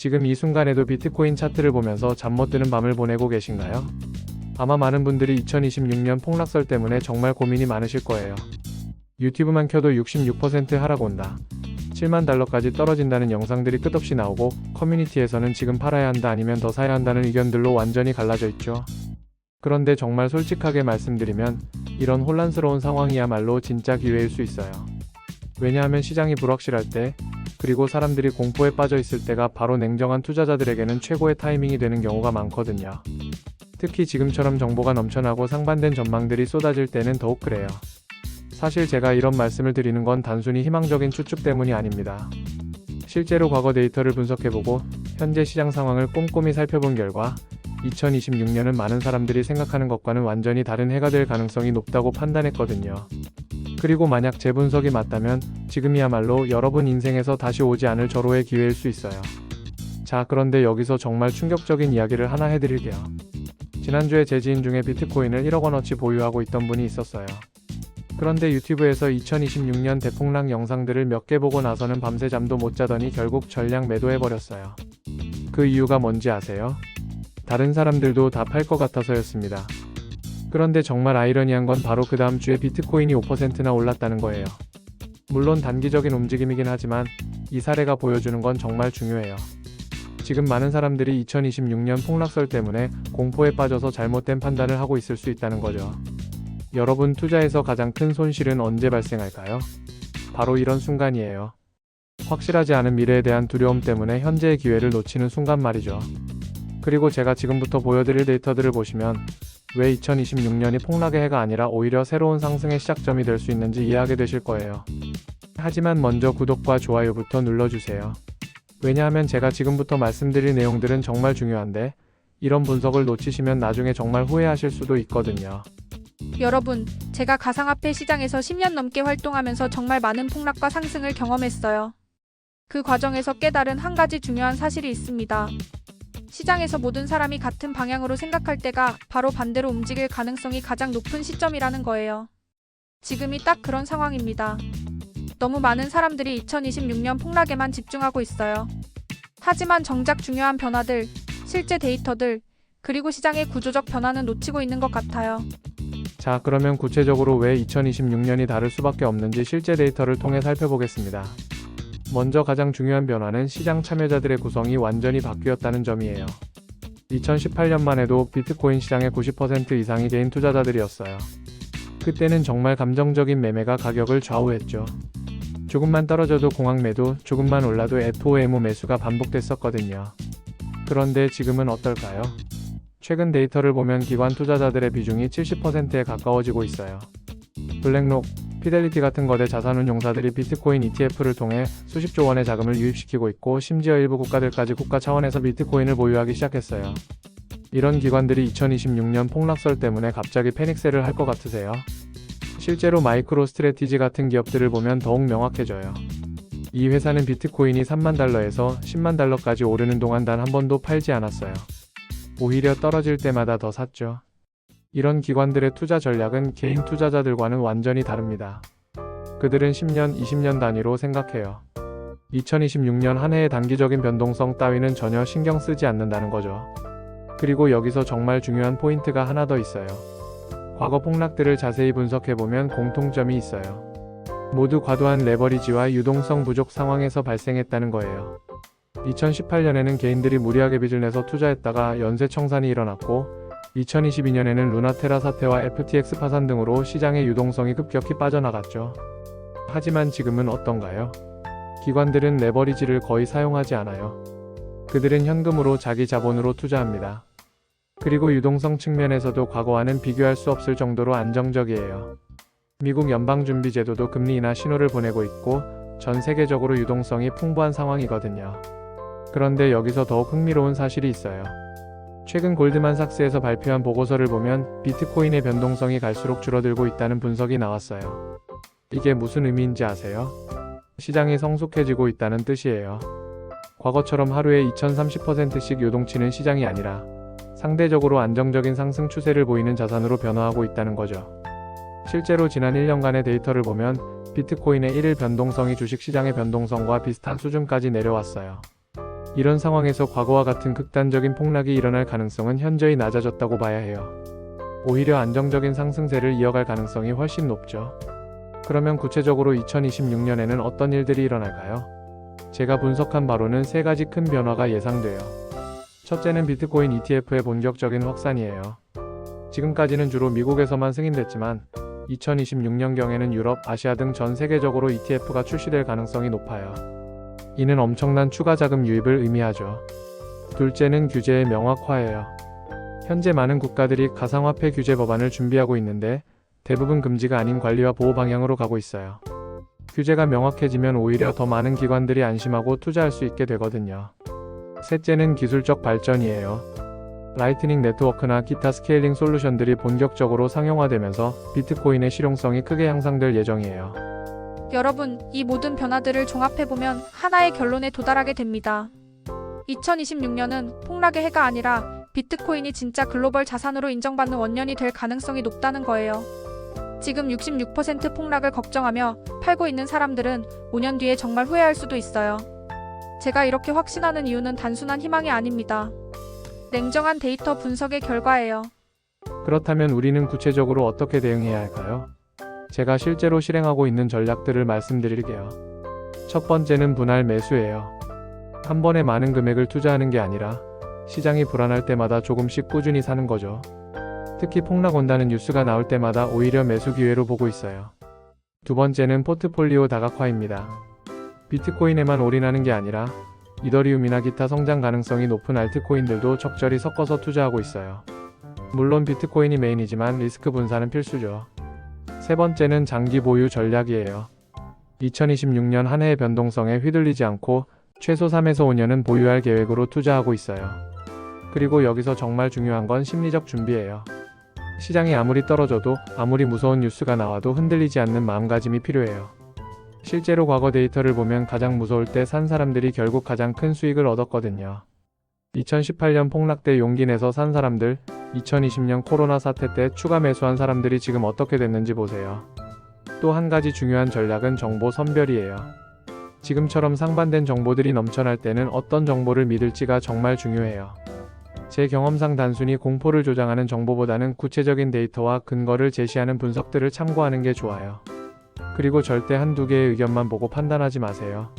지금 이 순간에도 비트코인 차트를 보면서 잠 못 드는 밤을 보내고 계신가요? 아마 많은 분들이 2026년 폭락설 때문에 정말 고민이 많으실 거예요. 유튜브만 켜도 66% 하락 온다. 7만 달러까지 떨어진다는 영상들이 끝없이 나오고 커뮤니티에서는 지금 팔아야 한다 아니면 더 사야 한다는 의견들로 완전히 갈라져 있죠. 그런데 정말 솔직하게 말씀드리면 이런 혼란스러운 상황이야말로 진짜 기회일 수 있어요. 왜냐하면 시장이 불확실할 때, 그리고 사람들이 공포에 빠져 있을 때가 바로 냉정한 투자자들에게는 최고의 타이밍이 되는 경우가 많거든요. 특히 지금처럼 정보가 넘쳐나고 상반된 전망들이 쏟아질 때는 더욱 그래요. 사실 제가 이런 말씀을 드리는 건 단순히 희망적인 추측 때문이 아닙니다. 실제로 과거 데이터를 분석해보고 현재 시장 상황을 꼼꼼히 살펴본 결과 2026년은 많은 사람들이 생각하는 것과는 완전히 다른 해가 될 가능성이 높다고 판단했거든요. 그리고 만약 제 분석이 맞다면 지금이야말로 여러분 인생에서 다시 오지 않을 절호의 기회일 수 있어요. 자, 그런데 여기서 정말 충격적인 이야기를 하나 해드릴게요. 지난주에 제 지인 중에 비트코인을 1억 원어치 보유하고 있던 분이 있었어요. 그런데 유튜브에서 2026년 대폭락 영상들을 몇 개 보고 나서는 밤새 잠도 못 자더니 결국 전량 매도해버렸어요. 그 이유가 뭔지 아세요? 다른 사람들도 다 팔 것 같아서였습니다. 그런데 정말 아이러니한 건 바로 그 다음 주에 비트코인이 5%나 올랐다는 거예요. 물론 단기적인 움직임이긴 하지만 이 사례가 보여주는 건 정말 중요해요. 지금 많은 사람들이 2026년 폭락설 때문에 공포에 빠져서 잘못된 판단을 하고 있을 수 있다는 거죠. 여러분, 투자에서 가장 큰 손실은 언제 발생할까요? 바로 이런 순간이에요. 확실하지 않은 미래에 대한 두려움 때문에 현재의 기회를 놓치는 순간 말이죠. 그리고 제가 지금부터 보여드릴 데이터들을 보시면 왜 2026년이 폭락의 해가 아니라 오히려 새로운 상승의 시작점이 될 수 있는지 이해하게 되실 거예요. 하지만 먼저 구독과 좋아요부터 눌러주세요. 왜냐하면 제가 지금부터 말씀드릴 내용들은 정말 중요한데 이런 분석을 놓치시면 나중에 정말 후회하실 수도 있거든요. 여러분, 제가 가상화폐 시장에서 10년 넘게 활동하면서 정말 많은 폭락과 상승을 경험했어요. 그 과정에서 깨달은 한 가지 중요한 사실이 있습니다. 시장에서 모든 사람이 같은 방향으로 생각할 때가 바로 반대로 움직일 가능성이 가장 높은 시점이라는 거예요. 지금이 딱 그런 상황입니다. 너무 많은 사람들이 2026년 폭락에만 집중하고 있어요. 하지만 정작 중요한 변화들, 실제 데이터들, 그리고 시장의 구조적 변화는 놓치고 있는 것 같아요. 자, 그러면 구체적으로 왜 2026년이 다를 수밖에 없는지 실제 데이터를 통해 살펴보겠습니다. 먼저 가장 중요한 변화는 시장 참여자들의 구성이 완전히 바뀌었다는 점이에요. 2018년만 해도 비트코인 시장의 90% 이상이 개인 투자자들이었어요. 그때는 정말 감정적인 매매가 가격을 좌우했죠. 조금만 떨어져도 공황 매도, 조금만 올라도 FOMO 매수가 반복됐었거든요. 그런데 지금은 어떨까요? 최근 데이터를 보면 기관 투자자들의 비중이 70%에 가까워지고 있어요. 블랙록, 피델리티 같은 거대 자산운용사들이 비트코인 ETF를 통해 수십조 원의 자금을 유입시키고 있고 심지어 일부 국가들까지 국가 차원에서 비트코인을 보유하기 시작했어요. 이런 기관들이 2026년 폭락설 때문에 갑자기 패닉셀을 할 것 같으세요? 실제로 마이크로 스트래티지 같은 기업들을 보면 더욱 명확해져요. 이 회사는 비트코인이 3만 달러에서 10만 달러까지 오르는 동안 단 한 번도 팔지 않았어요. 오히려 떨어질 때마다 더 샀죠. 이런 기관들의 투자 전략은 개인 투자자들과는 완전히 다릅니다. 그들은 10년, 20년 단위로 생각해요. 2026년 한 해의 단기적인 변동성 따위는 전혀 신경 쓰지 않는다는 거죠. 그리고 여기서 정말 중요한 포인트가 하나 더 있어요. 과거 폭락들을 자세히 분석해보면 공통점이 있어요. 모두 과도한 레버리지와 유동성 부족 상황에서 발생했다는 거예요. 2018년에는 개인들이 무리하게 빚을 내서 투자했다가 연쇄 청산이 일어났고 2022년에는 루나테라 사태와 FTX 파산 등으로 시장의 유동성이 급격히 빠져나갔죠. 하지만 지금은 어떤가요? 기관들은 레버리지를 거의 사용하지 않아요. 그들은 현금으로 자기 자본으로 투자합니다. 그리고 유동성 측면에서도 과거와는 비교할 수 없을 정도로 안정적이에요. 미국 연방준비제도도 금리 인하 신호를 보내고 있고 전 세계적으로 유동성이 풍부한 상황이거든요. 그런데 여기서 더욱 흥미로운 사실이 있어요. 최근 골드만삭스에서 발표한 보고서를 보면 비트코인의 변동성이 갈수록 줄어들고 있다는 분석이 나왔어요. 이게 무슨 의미인지 아세요? 시장이 성숙해지고 있다는 뜻이에요. 과거처럼 하루에 2030%씩 요동치는 시장이 아니라 상대적으로 안정적인 상승 추세를 보이는 자산으로 변화하고 있다는 거죠. 실제로 지난 1년간의 데이터를 보면 비트코인의 1일 변동성이 주식시장의 변동성과 비슷한 수준까지 내려왔어요. 이런 상황에서 과거와 같은 극단적인 폭락이 일어날 가능성은 현저히 낮아졌다고 봐야 해요. 오히려 안정적인 상승세를 이어갈 가능성이 훨씬 높죠. 그러면 구체적으로 2026년에는 어떤 일들이 일어날까요? 제가 분석한 바로는 세 가지 큰 변화가 예상돼요. 첫째는 비트코인 ETF의 본격적인 확산이에요. 지금까지는 주로 미국에서만 승인됐지만 2026년경에는 유럽, 아시아 등 전 세계적으로 ETF가 출시될 가능성이 높아요. 이는 엄청난 추가 자금 유입을 의미하죠. 둘째는 규제의 명확화예요. 현재 많은 국가들이 가상화폐 규제 법안을 준비하고 있는데 대부분 금지가 아닌 관리와 보호 방향으로 가고 있어요. 규제가 명확해지면 오히려 더 많은 기관들이 안심하고 투자할 수 있게 되거든요. 셋째는 기술적 발전이에요. 라이트닝 네트워크나 기타 스케일링 솔루션들이 본격적으로 상용화되면서 비트코인의 실용성이 크게 향상될 예정이에요. 여러분, 이 모든 변화들을 종합해보면 하나의 결론에 도달하게 됩니다. 2026년은 폭락의 해가 아니라 비트코인이 진짜 글로벌 자산으로 인정받는 원년이 될 가능성이 높다는 거예요. 지금 66% 폭락을 걱정하며 팔고 있는 사람들은 5년 뒤에 정말 후회할 수도 있어요. 제가 이렇게 확신하는 이유는 단순한 희망이 아닙니다. 냉정한 데이터 분석의 결과예요. 그렇다면 우리는 구체적으로 어떻게 대응해야 할까요? 제가 실제로 실행하고 있는 전략들을 말씀드릴게요. 첫 번째는 분할 매수예요. 한 번에 많은 금액을 투자하는 게 아니라 시장이 불안할 때마다 조금씩 꾸준히 사는 거죠. 특히 폭락 온다는 뉴스가 나올 때마다 오히려 매수 기회로 보고 있어요. 두 번째는 포트폴리오 다각화입니다. 비트코인에만 올인하는 게 아니라 이더리움이나 기타 성장 가능성이 높은 알트코인들도 적절히 섞어서 투자하고 있어요. 물론 비트코인이 메인이지만 리스크 분산은 필수죠. 세 번째는 장기 보유 전략이에요. 2026년 한 해의 변동성에 휘둘리지 않고 최소 3에서 5년은 보유할 계획으로 투자하고 있어요. 그리고 여기서 정말 중요한 건 심리적 준비예요. 시장이 아무리 떨어져도 아무리 무서운 뉴스가 나와도 흔들리지 않는 마음가짐이 필요해요. 실제로 과거 데이터를 보면 가장 무서울 때 산 사람들이 결국 가장 큰 수익을 얻었거든요. 2018년 폭락 때 용기 내서 산 사람들, 2020년 코로나 사태 때 추가 매수한 사람들이 지금 어떻게 됐는지 보세요. 또 한 가지 중요한 전략은 정보 선별이에요. 지금처럼 상반된 정보들이 넘쳐날 때는 어떤 정보를 믿을지가 정말 중요해요. 제 경험상 단순히 공포를 조장하는 정보보다는 구체적인 데이터와 근거를 제시하는 분석들을 참고하는 게 좋아요. 그리고 절대 한두 개의 의견만 보고 판단하지 마세요.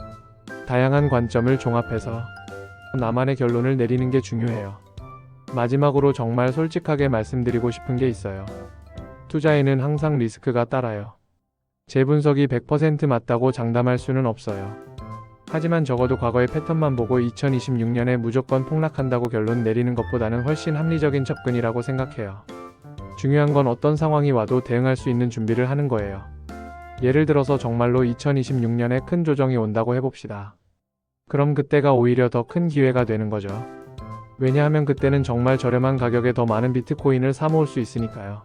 다양한 관점을 종합해서 나만의 결론을 내리는 게 중요해요. 마지막으로 정말 솔직하게 말씀드리고 싶은 게 있어요. 투자에는 항상 리스크가 따라요. 제 분석이 100% 맞다고 장담할 수는 없어요. 하지만 적어도 과거의 패턴만 보고 2026년에 무조건 폭락한다고 결론 내리는 것보다는 훨씬 합리적인 접근이라고 생각해요. 중요한 건 어떤 상황이 와도 대응할 수 있는 준비를 하는 거예요. 예를 들어서 정말로 2026년에 큰 조정이 온다고 해봅시다. 그럼 그때가 오히려 더 큰 기회가 되는 거죠. 왜냐하면 그때는 정말 저렴한 가격에 더 많은 비트코인을 사모을 수 있으니까요.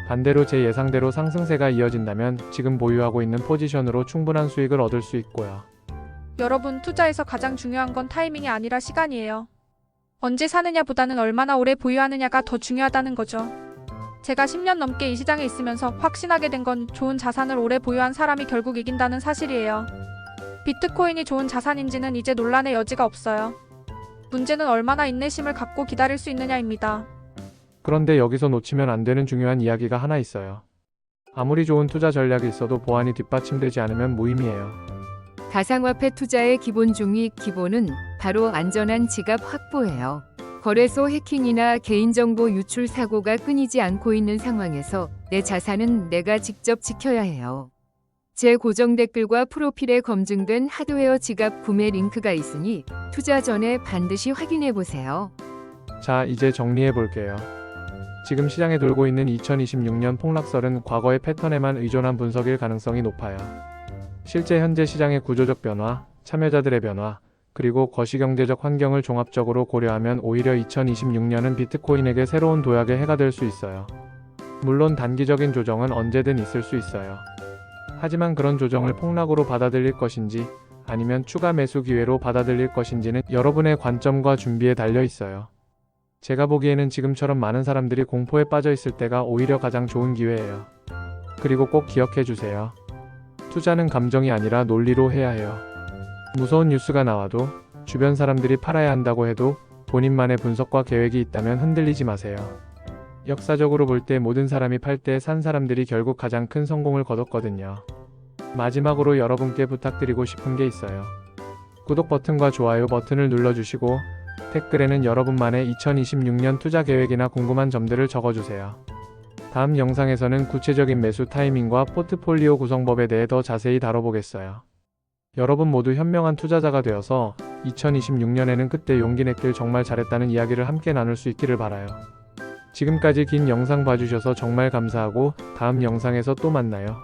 반대로 제 예상대로 상승세가 이어진다면 지금 보유하고 있는 포지션으로 충분한 수익을 얻을 수 있고요. 여러분, 투자에서 가장 중요한 건 타이밍이 아니라 시간이에요. 언제 사느냐보다는 얼마나 오래 보유하느냐가 더 중요하다는 거죠. 제가 10년 넘게 이 시장에 있으면서 확신하게 된 건 좋은 자산을 오래 보유한 사람이 결국 이긴다는 사실이에요. 비트코인이 좋은 자산인지는 이제 논란의 여지가 없어요. 문제는 얼마나 인내심을 갖고 기다릴 수 있느냐입니다. 그런데 여기서 놓치면 안 되는 중요한 이야기가 하나 있어요. 아무리 좋은 투자 전략이 있어도 보안이 뒷받침되지 않으면 무의미해요. 가상화폐 투자의 기본 중의 기본은 바로 안전한 지갑 확보예요. 거래소 해킹이나 개인정보 유출 사고가 끊이지 않고 있는 상황에서 내 자산은 내가 직접 지켜야 해요. 제 고정 댓글과 프로필에 검증된 하드웨어 지갑 구매 링크가 있으니 투자 전에 반드시 확인해 보세요. 자, 이제 정리해 볼게요. 지금 시장에 돌고 있는 2026년 폭락설은 과거의 패턴에만 의존한 분석일 가능성이 높아요. 실제 현재 시장의 구조적 변화, 참여자들의 변화, 그리고 거시경제적 환경을 종합적으로 고려하면 오히려 2026년은 비트코인에게 새로운 도약의 해가 될 수 있어요. 물론 단기적인 조정은 언제든 있을 수 있어요. 하지만 그런 조정을 폭락으로 받아들일 것인지 아니면 추가 매수 기회로 받아들일 것인지는 여러분의 관점과 준비에 달려 있어요. 제가 보기에는 지금처럼 많은 사람들이 공포에 빠져 있을 때가 오히려 가장 좋은 기회예요. 그리고 꼭 기억해 주세요. 투자는 감정이 아니라 논리로 해야 해요. 무서운 뉴스가 나와도 주변 사람들이 팔아야 한다고 해도 본인만의 분석과 계획이 있다면 흔들리지 마세요. 역사적으로 볼 때 모든 사람이 팔 때 산 사람들이 결국 가장 큰 성공을 거뒀거든요. 마지막으로 여러분께 부탁드리고 싶은 게 있어요. 구독 버튼과 좋아요 버튼을 눌러주시고 댓글에는 여러분만의 2026년 투자 계획이나 궁금한 점들을 적어주세요. 다음 영상에서는 구체적인 매수 타이밍과 포트폴리오 구성법에 대해 더 자세히 다뤄보겠어요. 여러분 모두 현명한 투자자가 되어서 2026년에는 그때 용기 냈길 정말 잘했다는 이야기를 함께 나눌 수 있기를 바라요. 지금까지 긴 영상 봐주셔서 정말 감사하고 다음 영상에서 또 만나요.